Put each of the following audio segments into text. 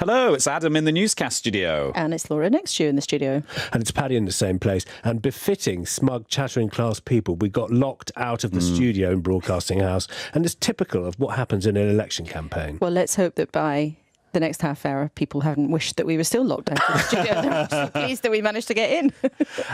Hello, it's Adam in the Newscast studio. And it's Laura next to you in the studio. And it's Paddy in the same place. And befitting smug, chattering class people, we got locked out of the studio in Broadcasting House. And it's typical of what happens in an election campaign. Well, let's hope that by the next half hour, people haven't wished that we were still locked out of the studio. They're so pleased that we managed to get in.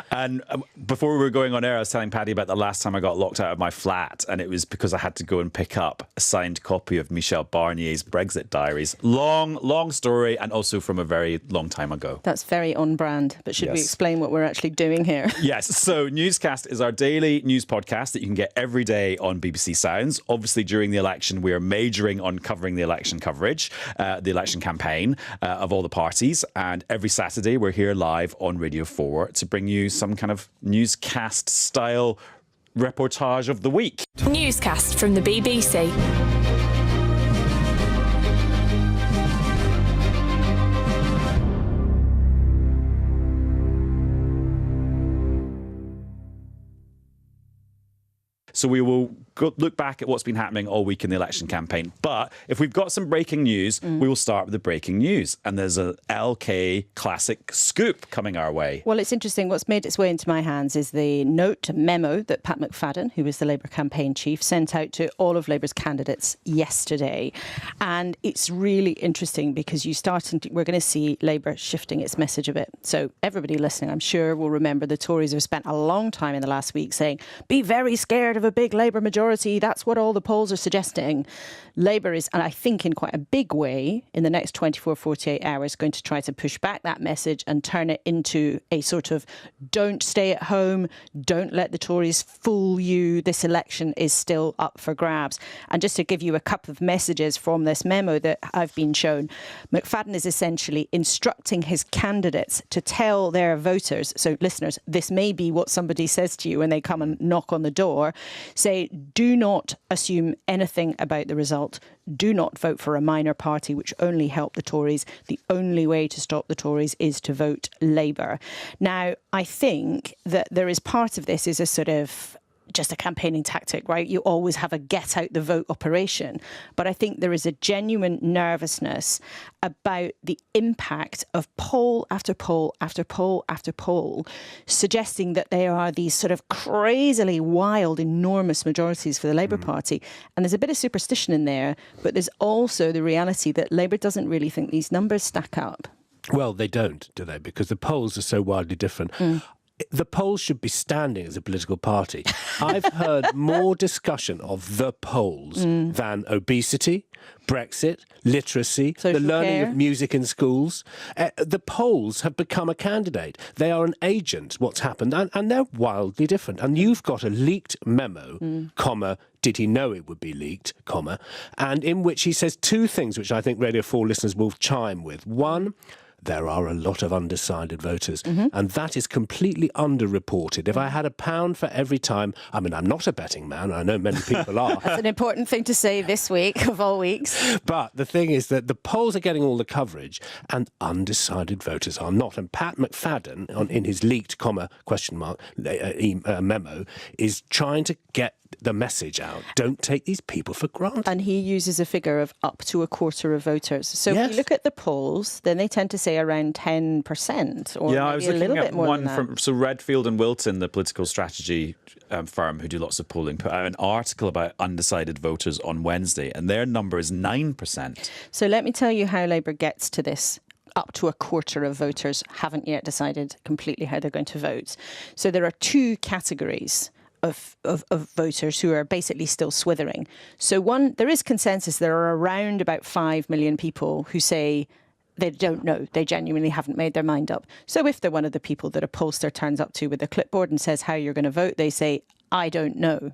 And before we were going on air, I was telling Paddy about the last time I got locked out of my flat, and it was because I had to go and pick up a signed copy of Michel Barnier's Brexit Diaries. Long story, and also from a very long time ago. That's very on brand. But should we explain what we're actually doing here? Yes. So Newscast is our daily news podcast that you can get every day on BBC Sounds. Obviously, during the election, we are majoring on covering the election coverage, the election campaign of all the parties, and every Saturday we're here live on Radio 4 to bring you some kind of newscast style reportage of the week. Newscast from the BBC. So we will look back at what's been happening all week in the election campaign. But if we've got some breaking news, we will start with the breaking news. And there's a LK classic scoop coming our way. Well, it's interesting. What's made its way into my hands is the memo that Pat McFadden, who was the Labour campaign chief, sent out to all of Labour's candidates yesterday. And it's really interesting because we're going to see Labour shifting its message a bit. So everybody listening, I'm sure, will remember the Tories have spent a long time in the last week saying, be very scared of a big Labour majority. That's what all the polls are suggesting. Labour is, and I think in quite a big way, in the next 24, 48 hours, going to try to push back that message and turn it into a sort of don't stay at home, don't let the Tories fool you, this election is still up for grabs. And just to give you a couple of messages from this memo that I've been shown, McFadden is essentially instructing his candidates to tell their voters, so listeners, this may be what somebody says to you when they come and knock on the door, say, do not assume anything about the result. Do not vote for a minor party which only helped the Tories. The only way to stop the Tories is to vote Labour. Now, I think that there is part of this is a sort of just a campaigning tactic, right? You always have a get out the vote operation. But I think there is a genuine nervousness about the impact of poll after poll after poll after poll, suggesting that there are these sort of crazily wild, enormous majorities for the Labour Party. And there's a bit of superstition in there, but there's also the reality that Labour doesn't really think these numbers stack up. Well, they don't, do they? Because the polls are so wildly different. The polls should be standing as a political party. I've heard more discussion of the polls than obesity, Brexit, literacy, Social the learning care. of music in schools. The polls have become a candidate. They are an agent, what's happened, and they're wildly different. And you've got a leaked memo, comma, did he know it would be leaked, comma, and in which he says two things which I think Radio 4 listeners will chime with. One, there are a lot of undecided voters, and that is completely underreported. If I had £1 for every time, I mean, I'm not a betting man, I know many people are. That's an important thing to say this week of all weeks. But the thing is that the polls are getting all the coverage and undecided voters are not. And Pat McFadden, in his leaked, comma, question mark, memo, is trying to get the message out. Don't take these people for granted. And he uses a figure of up to a quarter of voters. So if you look at the polls, then they tend to say around 10% or maybe I was a little looking bit at more one than that. So Redfield and Wilton, the political strategy firm who do lots of polling, put out an article about undecided voters on Wednesday, and their number is 9%. So let me tell you how Labour gets to this. Up to a quarter of voters haven't yet decided completely how they're going to vote. So there are two categories of voters who are basically still swithering. So one, there is consensus. There are around about 5 million people who say they don't know. They genuinely haven't made their mind up. So if they're one of the people that a pollster turns up to with a clipboard and says how you're going to vote, they say, I don't know.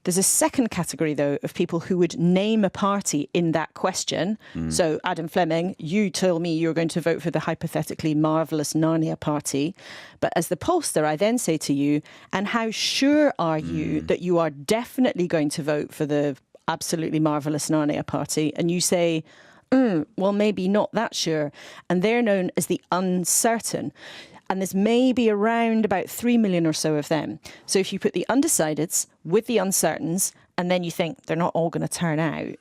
There's a second category, though, of people who would name a party in that question. So, Adam Fleming, you tell me you're going to vote for the hypothetically marvellous Narnia party. But as the pollster, I then say to you, and how sure are you that you are definitely going to vote for the absolutely marvellous Narnia party? And you say, well, maybe not that sure. And they're known as the uncertain. And there's maybe around about 3 million or so of them. So if you put the undecideds with the uncertains, and then you think they're not all going to turn out,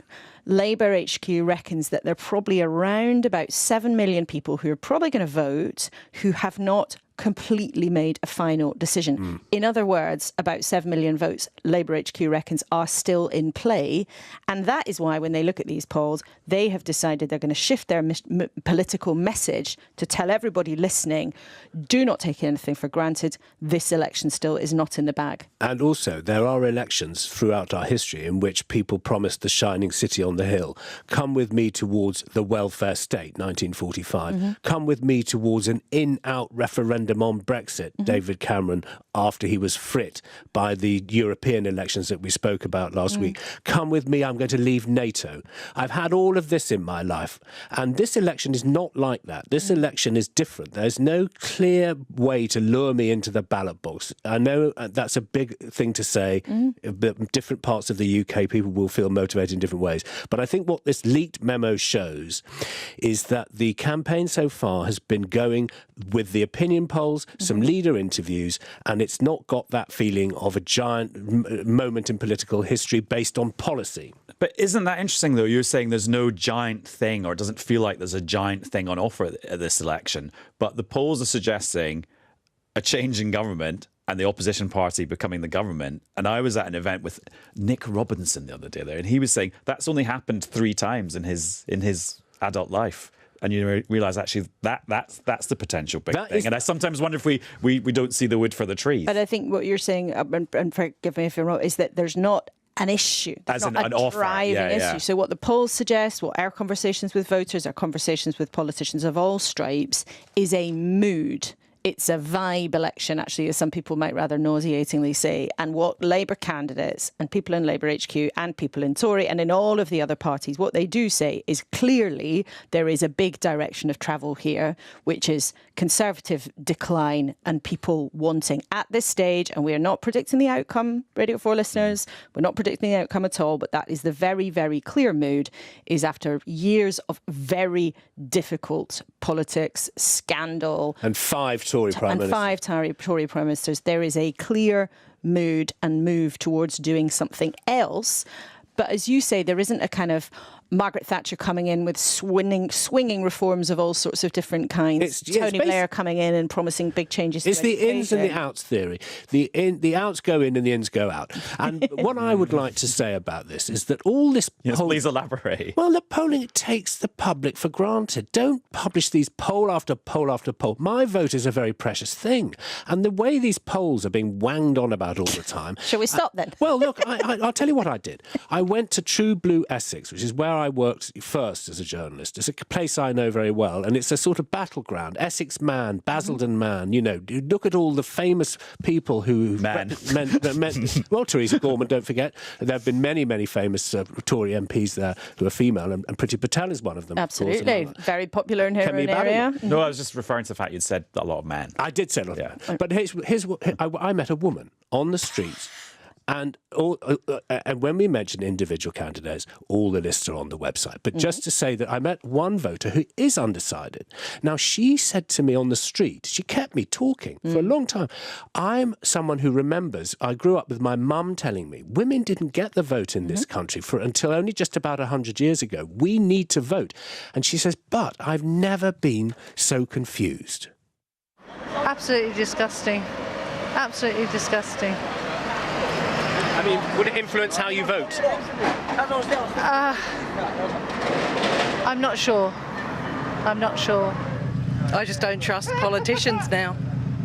Labour HQ reckons that there are probably around about 7 million people who are probably going to vote who have not completely made a final decision. In other words, about 7 million votes, Labour HQ reckons, are still in play. And that is why when they look at these polls, they have decided they're going to shift their political message to tell everybody listening, do not take anything for granted. This election still is not in the bag. And also, there are elections throughout our history in which people promised the shining city on the hill. Come with me towards the welfare state, 1945. Come with me towards an in-out referendum on Brexit, David Cameron, after he was frit by the European elections that we spoke about last week. Come with me, I'm going to leave NATO. I've had all of this in my life. And this election is not like that. This election is different. There's no clear way to lure me into the ballot box. I know that's a big thing to say. Different parts of the UK, people will feel motivated in different ways. But I think what this leaked memo shows is that the campaign so far has been going with the opinion polls, some leader interviews, and it's not got that feeling of a giant moment in political history based on policy. But isn't that interesting, though? You're saying there's no giant thing, or it doesn't feel like there's a giant thing on offer at this election. But the polls are suggesting a change in government and the opposition party becoming the government. And I was at an event with Nick Robinson the other day there, and he was saying that's only happened 3 times in his adult life. And you realise actually that's the potential big thing. And I sometimes wonder if we don't see the wood for the trees. But I think what you're saying, and forgive me if I'm wrong, is that there's not an issue. There's not an offer. driving issue. So what the polls suggest, what our conversations with voters, our conversations with politicians of all stripes, is a mood. It's a vibe election, actually, as some people might rather nauseatingly say. And what Labour candidates and people in Labour HQ and people in Tory and in all of the other parties, what they do say is clearly there is a big direction of travel here, which is Conservative decline and people wanting at this stage, and we are not predicting the outcome, Radio 4 listeners, we're not predicting the outcome at all, but that is the very, very clear mood, is after years of very difficult politics, scandal. And 5 Tory Prime Ministers. And 5 Tory Prime Ministers. There is a clear mood and move towards doing something else. But as you say, there isn't a kind of Margaret Thatcher coming in with swinging reforms of all sorts of different kinds. Tony Blair coming in and promising big changes. It's the ins and the outs theory. The outs go in and the ins go out. And what I would like to say about this is that all this... Yes, please elaborate. Well, the polling takes the public for granted. Don't publish these poll after poll after poll. My vote is a very precious thing. And the way these polls are being wanged on about all the time... Shall we stop then? Well, look, I'll tell you what I did. I went to True Blue Essex, which is where I worked first as a journalist. It's a place I know very well, and it's a sort of battleground. Essex man, Basildon man, you know, look at all the famous people who... Well, Theresa Gorman, don't forget. There have been many, many famous Tory MPs there who are female, and Priti Patel is one of them. Absolutely. Very popular in her own area. No, I was just referring to the fact you'd said a lot of men. I did say a lot of men. But I met a woman on the streets. And when we mention individual candidates, all the lists are on the website. But just to say that I met one voter who is undecided. Now, she said to me on the street, she kept me talking for a long time. I'm someone who remembers, I grew up with my mum telling me, women didn't get the vote in this country until only just about 100 years ago. We need to vote. And she says, but I've never been so confused. Absolutely disgusting. Absolutely disgusting. I mean, would it influence how you vote? I'm not sure. I'm not sure. I just don't trust politicians now.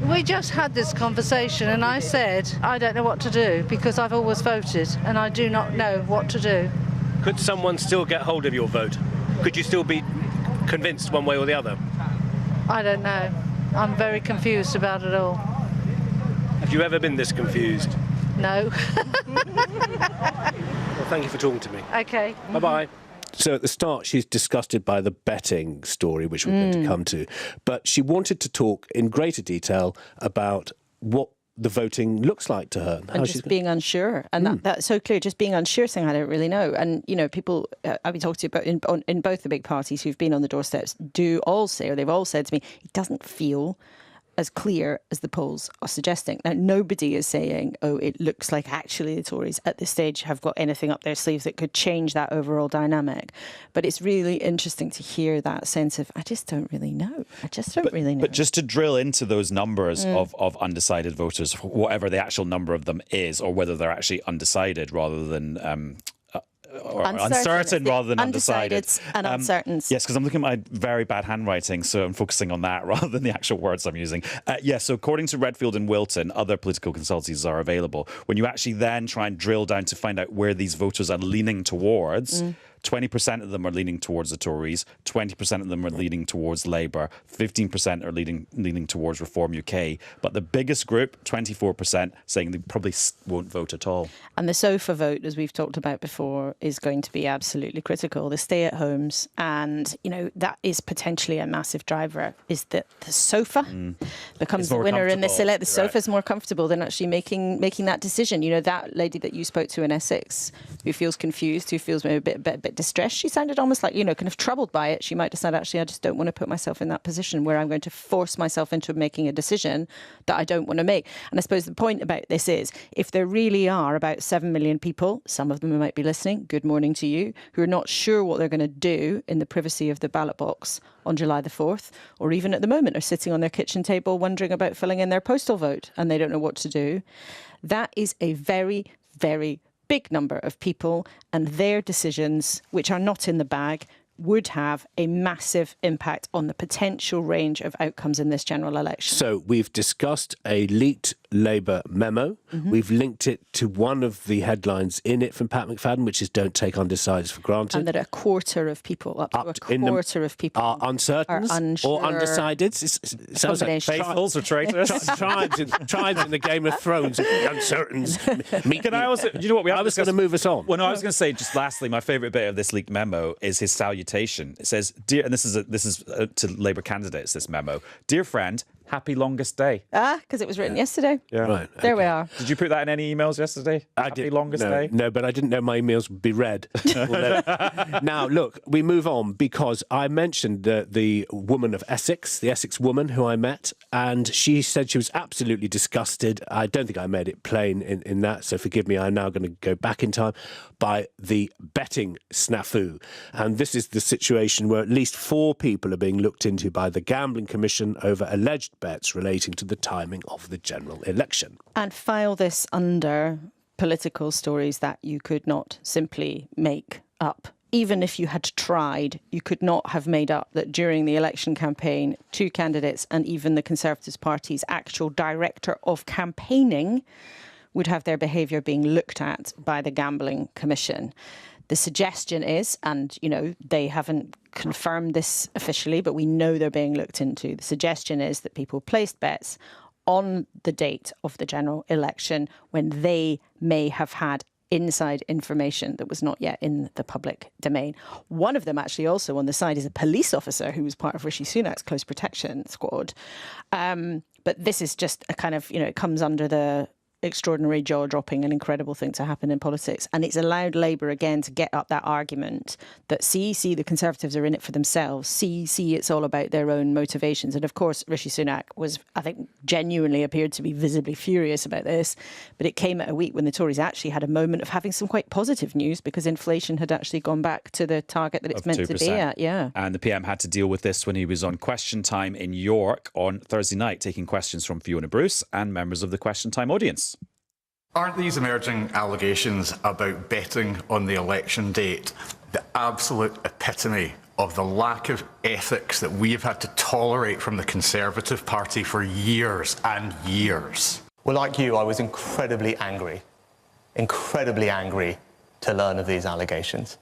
We just had this conversation and I said, I don't know what to do because I've always voted and I do not know what to do. Could someone still get hold of your vote? Could you still be convinced one way or the other? I don't know. I'm very confused about it all. Have you ever been this confused? No. Well, thank you for talking to me. OK. Bye-bye. So at the start, she's disgusted by the betting story, which we're going to come to. But she wanted to talk in greater detail about what the voting looks like to her. And just being unsure. And that's so clear, just being unsure, saying I don't really know. And, you know, people I've been talking to about in both the big parties who've been on the doorsteps do all say, or they've all said to me, it doesn't feel as clear as the polls are suggesting. Now, nobody is saying, oh, it looks like actually the Tories at this stage have got anything up their sleeves that could change that overall dynamic. But it's really interesting to hear that sense of, I just don't really know. But just to drill into those numbers of undecided voters, whatever the actual number of them is, or whether they're actually undecided rather than uncertain rather than undecided. And uncertain. Yes, because I'm looking at my very bad handwriting, so I'm focusing on that rather than the actual words I'm using. So according to Redfield and Wilton, other political consultancies are available. When you actually then try and drill down to find out where these voters are leaning towards, 20% of them are leaning towards the Tories, 20% of them are leaning towards Labour, 15% are leaning towards Reform UK. But the biggest group, 24%, saying they probably won't vote at all. And the sofa vote, as we've talked about before, is going to be absolutely critical. The stay-at-homes, and that is potentially a massive driver, is that the sofa becomes the winner in this election. The sofa is more comfortable than actually making that decision. That lady that you spoke to in Essex, who feels confused, who feels maybe a bit distressed, she sounded almost like, kind of troubled by it. She might decide, actually, I just don't want to put myself in that position where I'm going to force myself into making a decision that I don't want to make. And I suppose the point about this is, if there really are about 7 million people, some of them who might be listening, good morning to you, who are not sure what they're going to do in the privacy of the ballot box on July the 4th, or even at the moment are sitting on their kitchen table wondering about filling in their postal vote and they don't know what to do, that is a very, very big number of people, and their decisions, which are not in the bag, would have a massive impact on the potential range of outcomes in this general election. So we've discussed a leaked Labour memo. We've linked it to one of the headlines in it from Pat McFadden, which is "Don't take undecideds for granted." And that a quarter of people, up to a quarter of people, are uncertain or undecideds. It sounds like faithfuls or traitors. Tribes in the Game of Thrones. Uncertains. Can I also? You know what? I was going to move us on. Well, no, I was going to say just lastly, my favourite bit of this leaked memo is his salutation. It says, "Dear," and this is to Labour candidates. This memo, "Dear friend, happy longest day." Because it was written yesterday. Yeah. Right. There we are. Did you put that in any emails yesterday? Happy longest day? No, but I didn't know my emails would be read. Now, look, we move on because I mentioned the woman of Essex, the Essex woman who I met, and she said she was absolutely disgusted. I don't think I made it plain in that, so forgive me, I'm now going to go back in time, by the betting snafu. And this is the situation where at least 4 people are being looked into by the Gambling Commission over alleged bets relating to the timing of the general election. And file this under political stories that you could not simply make up. Even if you had tried, you could not have made up that during the election campaign, 2 candidates and even the Conservative Party's actual director of campaigning would have their behaviour being looked at by the Gambling Commission. The suggestion is, and, they haven't confirmed this officially, but we know they're being looked into. The suggestion is that people placed bets on the date of the general election when they may have had inside information that was not yet in the public domain. One of them actually also on the side is a police officer who was part of Rishi Sunak's close protection squad. But this is just a kind of, it comes under the extraordinary, jaw-dropping and incredible thing to happen in politics. And it's allowed Labour again to get up that argument that see, the Conservatives are in it for themselves. See, it's all about their own motivations. And of course, Rishi Sunak was, I think, genuinely appeared to be visibly furious about this. But it came at a week when the Tories actually had a moment of having some quite positive news because inflation had actually gone back to the target that it's meant 2%. To be at. Yeah. And the PM had to deal with this when he was on Question Time in York on Thursday night, taking questions from Fiona Bruce and members of the Question Time audience. Aren't these emerging allegations about betting on the election date the absolute epitome of the lack of ethics that we have had to tolerate from the Conservative Party for years and years? Well, like you, I was incredibly angry to learn of these allegations.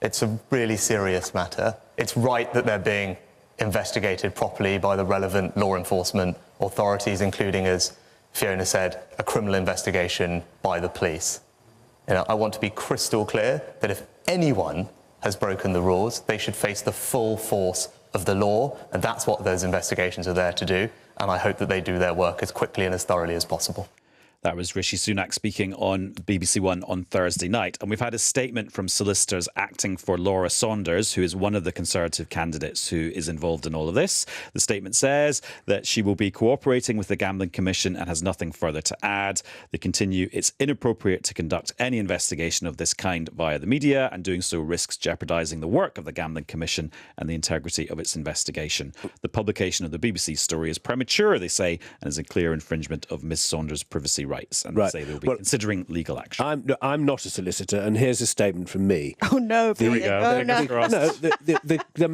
It's a really serious matter. It's right that they're being investigated properly by the relevant law enforcement authorities, including, as Fiona said, a criminal investigation by the police. I want to be crystal clear that if anyone has broken the rules, they should face the full force of the law, and that's what those investigations are there to do, and I hope that they do their work as quickly and as thoroughly as possible. That was Rishi Sunak speaking on BBC One on Thursday night. And we've had a statement from solicitors acting for Laura Saunders, who is one of the Conservative candidates who is involved in all of this. The statement says that she will be cooperating with the Gambling Commission and has nothing further to add. They continue, it's inappropriate to conduct any investigation of this kind via the media, and doing so risks jeopardising the work of the Gambling Commission and the integrity of its investigation. The publication of the BBC story is premature, they say, and is a clear infringement of Ms Saunders' privacy rights, and say they'll be considering legal action. I'm not a solicitor, and here's a statement from me. Oh no! Here we go. The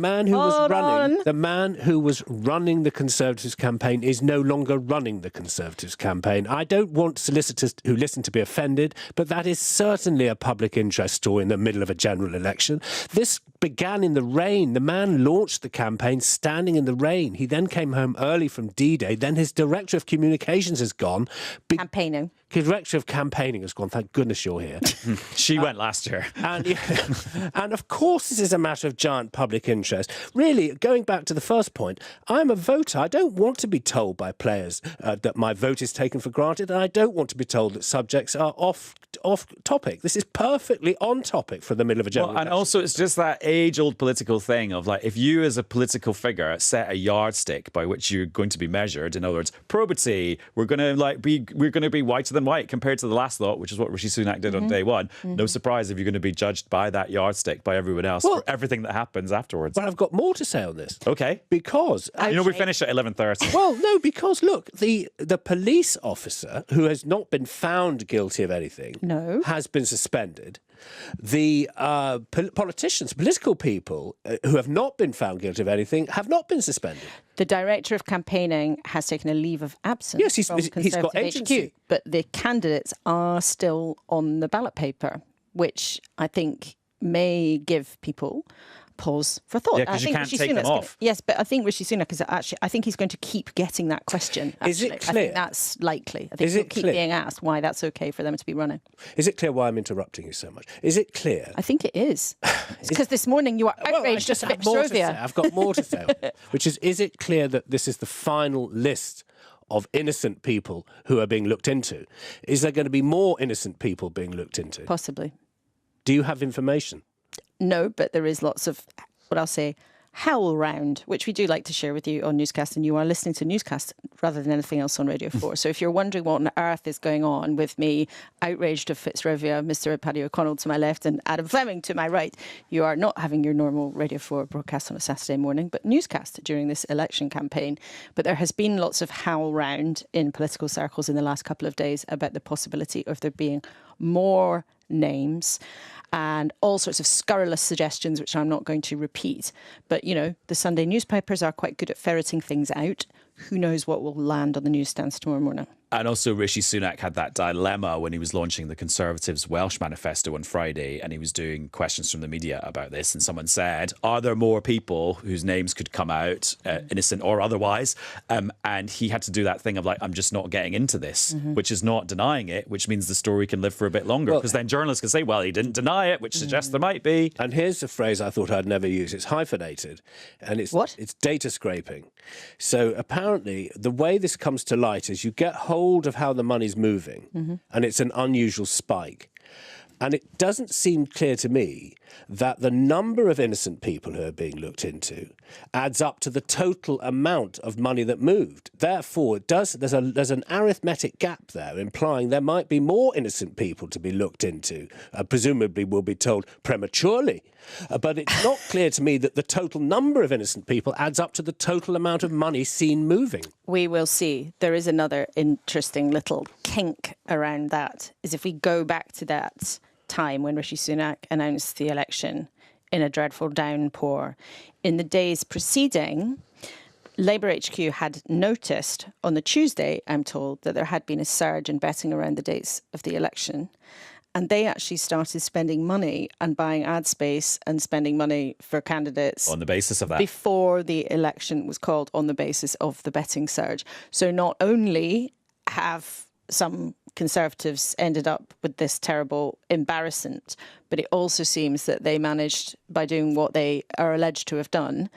man who was running the Conservatives campaign is no longer running the Conservatives campaign. I don't want solicitors who listen to be offended, but that is certainly a public interest story in the middle of a general election. This began in the rain. The man launched the campaign standing in the rain. He then came home early from D-Day. Then his director of communications has gone. Campaigning. Director of campaigning has gone. Thank goodness you're here. She went last year. And of course this is a matter of giant public interest. Really, going back to the first point, I'm a voter. I don't want to be told by players that my vote is taken for granted, and I don't want to be told that subjects are off topic. This is perfectly on topic for the middle of a general election. And also it's just that age-old political thing of like, if you as a political figure set a yardstick by which you're going to be measured, in other words, probity, we're going to be whiter than white compared to the last lot, which is what Rishi Sunak did on day one. No surprise if you're going to be judged by that yardstick by everyone else for everything that happens afterwards. But I've got more to say on this. Okay. Because we finish at 11:30. Well, no, because look, the police officer who has not been found guilty of anything has been suspended. The politicians, political people who have not been found guilty of anything have not been suspended. The director of campaigning has taken a leave of absence. Yes, he's got agency. HQ, but the candidates are still on the ballot paper, which I think may give people pause for thought. Yeah, because you can't take them off. Yes, but I think Rishi Sunak is actually, I think he's going to keep getting that question. Actually. Is it clear? I think that's likely. I think he'll keep being asked why that's okay for them to be running. Is it clear why I'm interrupting you so much? Is it clear? I think it is. It's because this morning you are outraged at Fitzrovia. I've got more to say, which is it clear that this is the final list of innocent people who are being looked into? Is there going to be more innocent people being looked into? Possibly. Do you have information? No, but there is lots of, what I'll say, howl round, which we do like to share with you on Newscast, and you are listening to Newscast rather than anything else on Radio 4. So if you're wondering what on earth is going on with me, outraged of Fitzrovia, Mr. Paddy O'Connell to my left and Adam Fleming to my right, you are not having your normal Radio 4 broadcast on a Saturday morning, but Newscast during this election campaign. But there has been lots of howl round in political circles in the last couple of days about the possibility of there being more names and all sorts of scurrilous suggestions, which I'm not going to repeat. But, you know, the Sunday newspapers are quite good at ferreting things out. Who knows what will land on the newsstands tomorrow morning? And also Rishi Sunak had that dilemma when he was launching the Conservatives' Welsh manifesto on Friday, and he was doing questions from the media about this, and someone said, are there more people whose names could come out, innocent or otherwise? And he had to do that thing of like, I'm just not getting into this, which is not denying it, which means the story can live for a bit longer, because then journalists can say, well, he didn't deny it, which suggests there might be. And here's a phrase I thought I'd never use. It's hyphenated, and it's It's data scraping. So apparently the way this comes to light is you get hold of how the money's moving, and it's an unusual spike. And it doesn't seem clear to me that the number of innocent people who are being looked into adds up to the total amount of money that moved. Therefore, there's an arithmetic gap there, implying there might be more innocent people to be looked into. Presumably, we'll be told prematurely. But it's not clear to me that the total number of innocent people adds up to the total amount of money seen moving. We will see. There is another interesting little kink around that, is if we go back to that time when Rishi Sunak announced the election in a dreadful downpour. In the days preceding, Labour HQ had noticed on the Tuesday, I'm told, that there had been a surge in betting around the dates of the election. And they actually started spending money and buying ad space and spending money for candidates. On the basis of that. Before the election was called, on the basis of the betting surge. So not only have some Conservatives ended up with this terrible embarrassment, but it also seems that they managed, by doing what they are alleged to have done,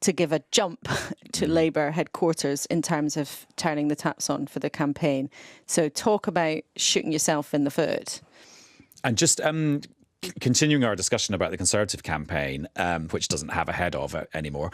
to give a jump to Labour headquarters in terms of turning the taps on for the campaign. So talk about shooting yourself in the foot. And just continuing our discussion about the Conservative campaign, which doesn't have a head of it anymore.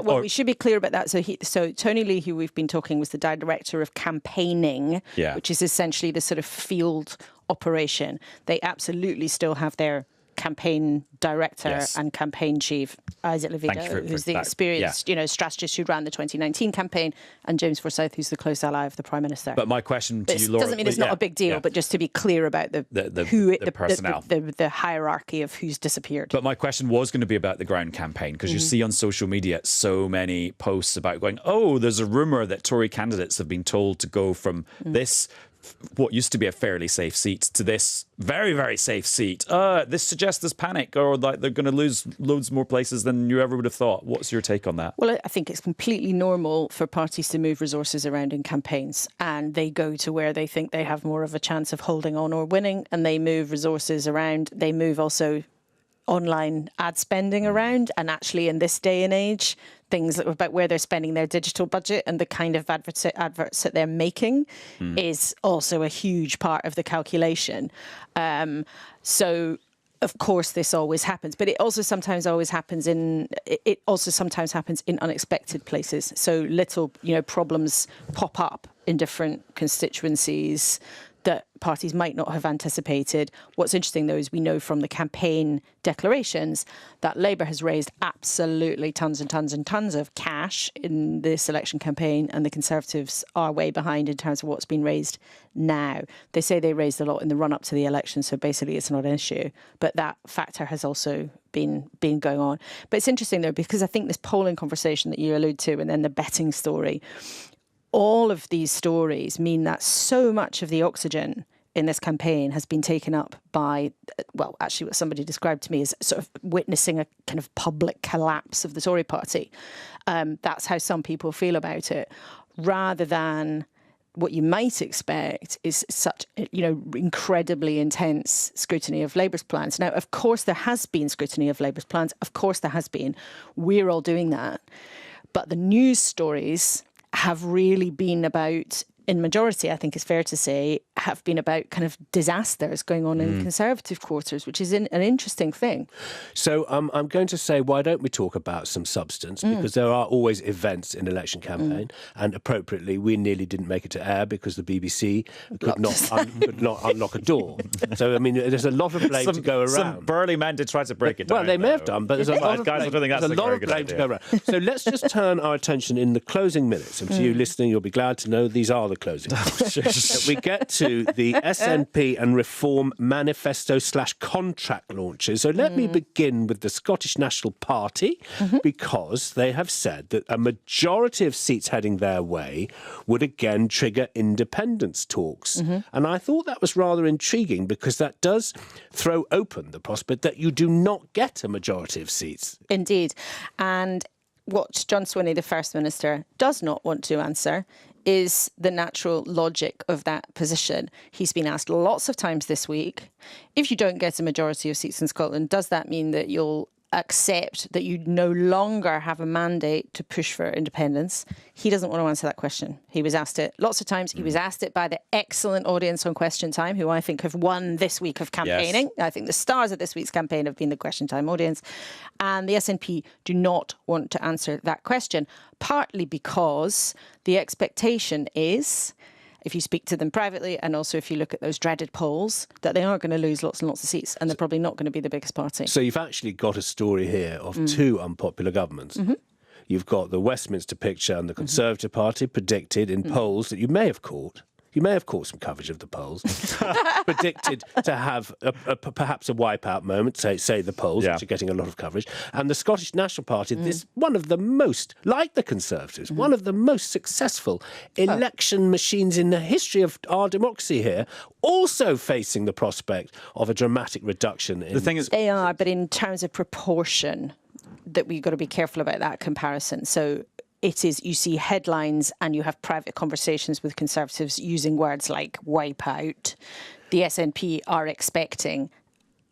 We should be clear about that. So Tony Lee, who we've been talking, was the director of campaigning, which is essentially the sort of field operation. They absolutely still have their campaign director and campaign chief, Isaac Levito, who's the experienced strategist who ran the 2019 campaign, and James Forsyth, who's the close ally of the Prime Minister. But my question to you, Laura... doesn't mean it's not a big deal, but just to be clear about the personnel. The hierarchy of who's disappeared. But my question was going to be about the ground campaign, because you see on social media so many posts about going, oh, there's a rumour that Tory candidates have been told to go from this... what used to be a fairly safe seat to this very, very safe seat. This suggests there's panic, or like they're going to lose loads more places than you ever would have thought. What's your take on that? Well, I think it's completely normal for parties to move resources around in campaigns, and they go to where they think they have more of a chance of holding on or winning, and they move resources around. They move also online ad spending around, and actually in this day and age, things about where they're spending their digital budget and the kind of adverts that they're making is also a huge part of the calculation. So of course this always happens, but it also sometimes happens in unexpected places. So little problems pop up in different constituencies that parties might not have anticipated. What's interesting, though, is we know from the campaign declarations that Labour has raised absolutely tons and tons and tons of cash in this election campaign, and the Conservatives are way behind in terms of what's been raised now. They say they raised a lot in the run-up to the election, so basically it's not an issue. But that factor has also been going on. But it's interesting, though, because I think this polling conversation that you allude to, and then the betting story, all of these stories mean that so much of the oxygen in this campaign has been taken up by, well, actually what somebody described to me as sort of witnessing a kind of public collapse of the Tory party. That's how some people feel about it, rather than what you might expect is such, incredibly intense scrutiny of Labour's plans. Now, of course, there has been scrutiny of Labour's plans. Of course, there has been. We're all doing that. But the news stories have really been about, in majority, I think it's fair to say, have been about kind of disasters going on in Conservative quarters, which is an interesting thing. So I'm going to say, why don't we talk about some substance? Because there are always events in election campaign, and appropriately, we nearly didn't make it to air because the BBC could not unlock a door. So, I mean, there's a lot of blame to go around. Some burly men did try to break it down. Well, they may have done, but there's a lot of blame to go around. So let's just turn our attention in the closing minutes. And to you listening, you'll be glad to know these are the closing minutes. We get to the SNP and Reform manifesto / contract launches. So let me begin with the Scottish National Party, because they have said that a majority of seats heading their way would again trigger independence talks. And I thought that was rather intriguing, because that does throw open the prospect that you do not get a majority of seats. Indeed. And what John Swinney, the First Minister, does not want to answer is the natural logic of that position. He's been asked lots of times this week, if you don't get a majority of seats in Scotland, does that mean that you'll accept that you no longer have a mandate to push for independence? He doesn't want to answer that question. He was asked it lots of times. He was asked it by the excellent audience on Question Time, who I think have won this week of campaigning. Yes. I think the stars of this week's campaign have been the Question Time audience. And the SNP do not want to answer that question, partly because the expectation is, if you speak to them privately, and also if you look at those dreaded polls, that they are going to lose lots and lots of seats, and they're probably not going to be the biggest party. So you've actually got a story here of two unpopular governments. You've got the Westminster picture and the Conservative Party predicted in polls that you may have caught. You may have caught some coverage of the polls. Predicted to have perhaps a wipeout moment, say the polls, which are getting a lot of coverage. And the Scottish National Party, this one of the most, like the Conservatives, one of the most successful election machines in the history of our democracy here, also facing the prospect of a dramatic reduction in... The thing is, they are, but in terms of proportion, that we've got to be careful about that comparison. So it is, you see headlines and you have private conversations with Conservatives using words like wipeout. The SNP are expecting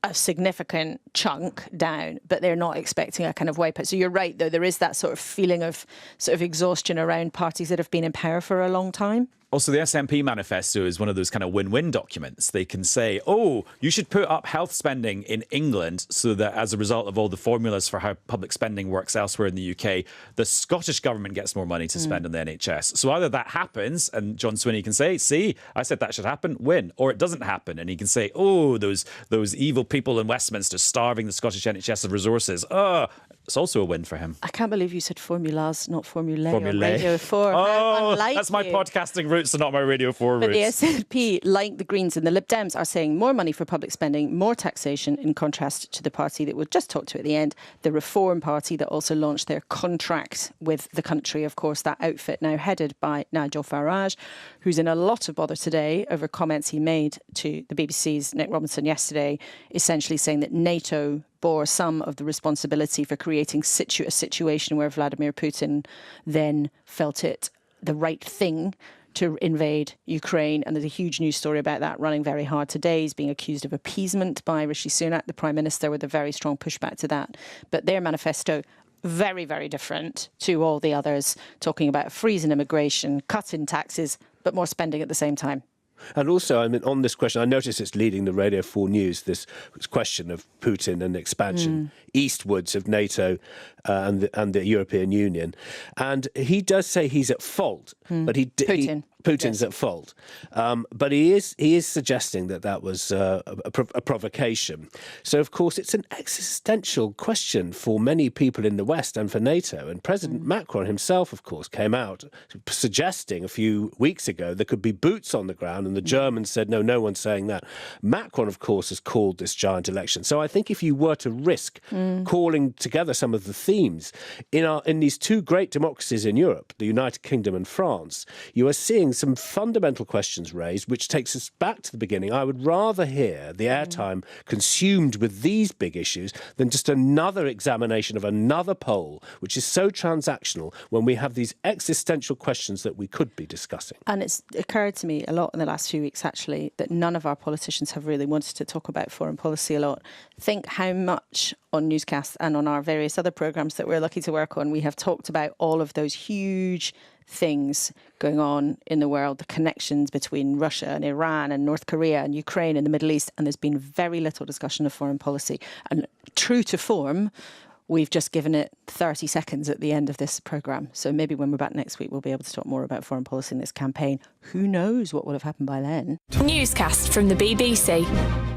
a significant chunk down, but they're not expecting a kind of wipeout. So you're right, though, there is that sort of feeling of sort of exhaustion around parties that have been in power for a long time. Also, the SNP manifesto is one of those kind of win-win documents. They can say, oh, you should put up health spending in England so that as a result of all the formulas for how public spending works elsewhere in the UK, the Scottish government gets more money to spend on the NHS. So either that happens and John Swinney can say, see, I said that should happen, win. Or it doesn't happen and he can say, oh, those evil people in Westminster starving the Scottish NHS of resources. Oh, it's also a win for him. I can't believe you said formulas, not formulae. Formulae. Radio 4. Oh, that's my podcasting roots and not my Radio 4 roots. But the SNP, like the Greens and the Lib Dems, are saying more money for public spending, more taxation, in contrast to the party that we'll just talk to at the end, the Reform Party, that also launched their contract with the country. Of course, that outfit now headed by Nigel Farage, who's in a lot of bother today over comments he made to the BBC's Nick Robinson yesterday, essentially saying that NATO bore some of the responsibility for creating a situation where Vladimir Putin then felt it the right thing to invade Ukraine. And there's a huge news story about that running very hard today. He's being accused of appeasement by Rishi Sunak, the Prime Minister, with a very strong pushback to that. But their manifesto, very, very different to all the others, talking about a freeze in immigration, cut in taxes, but more spending at the same time. And also, I mean, on this question, I notice it's leading the Radio 4 News, this question of Putin and expansion eastwards of NATO and the European Union. And he does say he's at fault, but Putin's at fault. But he is suggesting that was a provocation. So, of course, it's an existential question for many people in the West and for NATO. And President Macron himself, of course, came out suggesting a few weeks ago there could be boots on the ground, and the Germans said, no one's saying that. Macron, of course, has called this giant election. So I think if you were to risk calling together some of the themes in these two great democracies in Europe, the United Kingdom and France, you are seeing some fundamental questions raised, which takes us back to the beginning. I would rather hear the airtime consumed with these big issues than just another examination of another poll, which is so transactional when we have these existential questions that we could be discussing. And it's occurred to me a lot in the last few weeks, actually, that none of our politicians have really wanted to talk about foreign policy a lot. Think how much on Newscast and on our various other programmes that we're lucky to work on, we have talked about all of those huge things going on in the world, the connections between Russia and Iran and North Korea and Ukraine and the Middle East, and there's been very little discussion of foreign policy. And true to form, we've just given it 30 seconds at the end of this programme. So maybe when we're back next week, we'll be able to talk more about foreign policy in this campaign. Who knows what will have happened by then? Newscast from the BBC.